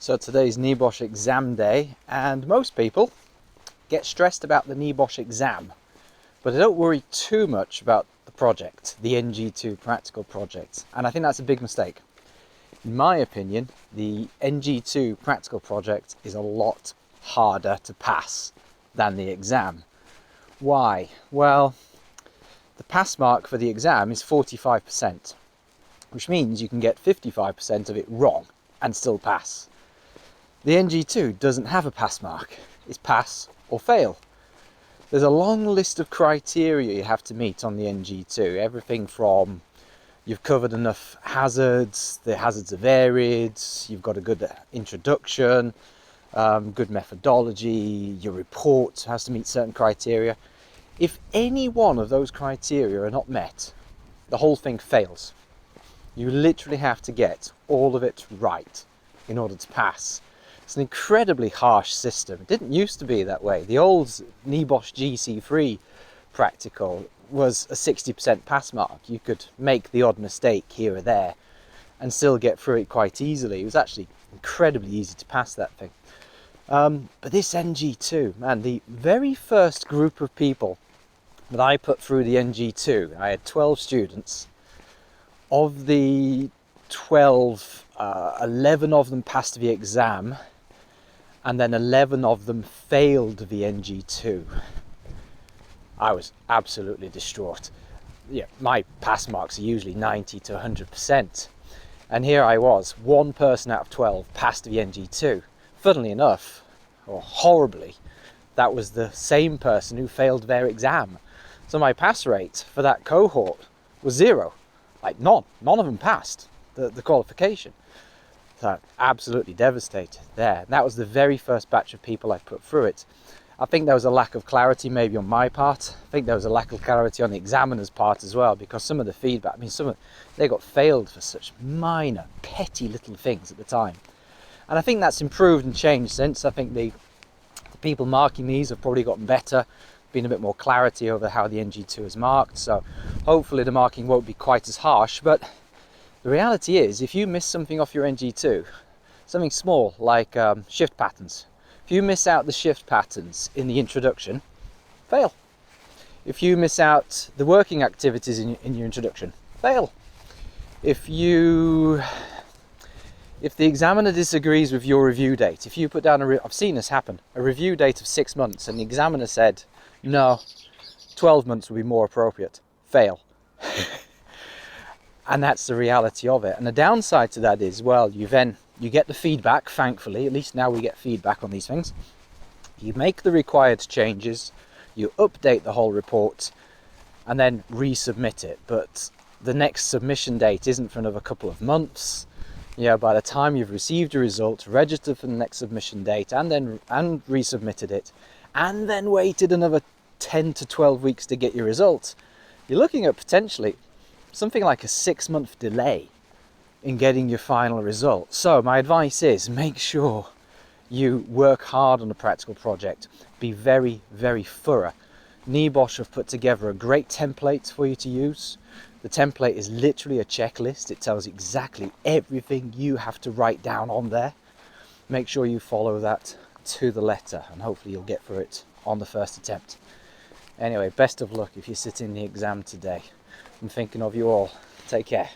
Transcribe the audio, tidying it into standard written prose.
So today's NEBOSH exam day, and most people get stressed about the NEBOSH exam, but they don't worry too much about the project, the NG2 practical project, and I think that's a big mistake. In my opinion, the NG2 practical project is a lot harder to pass than the exam. Why? Well, the pass mark for the exam is 45%, which means you can get 55% of it wrong and still pass. The NG2 doesn't have a pass mark. It's pass or fail. There's a long list of criteria you have to meet on the NG2. Everything from you've covered enough hazards, the hazards are varied, you've got a good introduction, good methodology, your report has to meet certain criteria. If any one of those criteria are not met, the whole thing fails. You literally have to get all of it right in order to pass. It's an incredibly harsh system. It didn't used to be that way. The old NEBOSH GC3 practical was a 60% pass mark. You could make the odd mistake here or there and still get through it quite easily. It was actually incredibly easy to pass that thing. But this NG2, man, the very first group of people that I put through the NG2, I had 12 students. Of the 12, 11 of them passed the exam, and then 11 of them failed the NG2. I was absolutely distraught. Yeah, my pass marks are usually 90 to 100%. And here I was, one person out of 12 passed the NG2. Funnily enough, or horribly, that was the same person who failed their exam. So my pass rate for that cohort was 0. Like none of them passed the qualification. So absolutely devastated there. And that was the very first batch of people I put through it. I think there was a lack of clarity maybe on my part. I think there was a lack of clarity on the examiner's part as well, because some of the feedback, I mean, they got failed for such minor, petty little things at the time. And I think that's improved and changed since. I think the people marking these have probably gotten better, been a bit more clarity over how the NG2 is marked. So hopefully the marking won't be quite as harsh. But the reality is, if you miss something off your NG2, something small like shift patterns, if you miss out the shift patterns in the introduction, fail. If you miss out the working activities in your introduction, fail. If the examiner disagrees with your review date, if you put down I've seen this happen, a review date of 6 months, and the examiner said, no, 12 months would be more appropriate, fail. And that's the reality of it. And the downside to that is, well, you get the feedback, thankfully, at least now we get feedback on these things. You make the required changes, you update the whole report, and then resubmit it. But the next submission date isn't for another couple of months. Yeah, by the time you've received your result, registered for the next submission date, and resubmitted it, and then waited another 10 to 12 weeks to get your result, you're looking at potentially something like a 6-month delay in getting your final result. So my advice is, make sure you work hard on a practical project. Be very, very thorough. NEBOSH have put together a great template for you to use. The template is literally a checklist. It tells you exactly everything you have to write down on there. Make sure you follow that to the letter, and hopefully you'll get through it on the first attempt. Anyway, best of luck if you're sitting the exam today. I'm thinking of you all. Take care.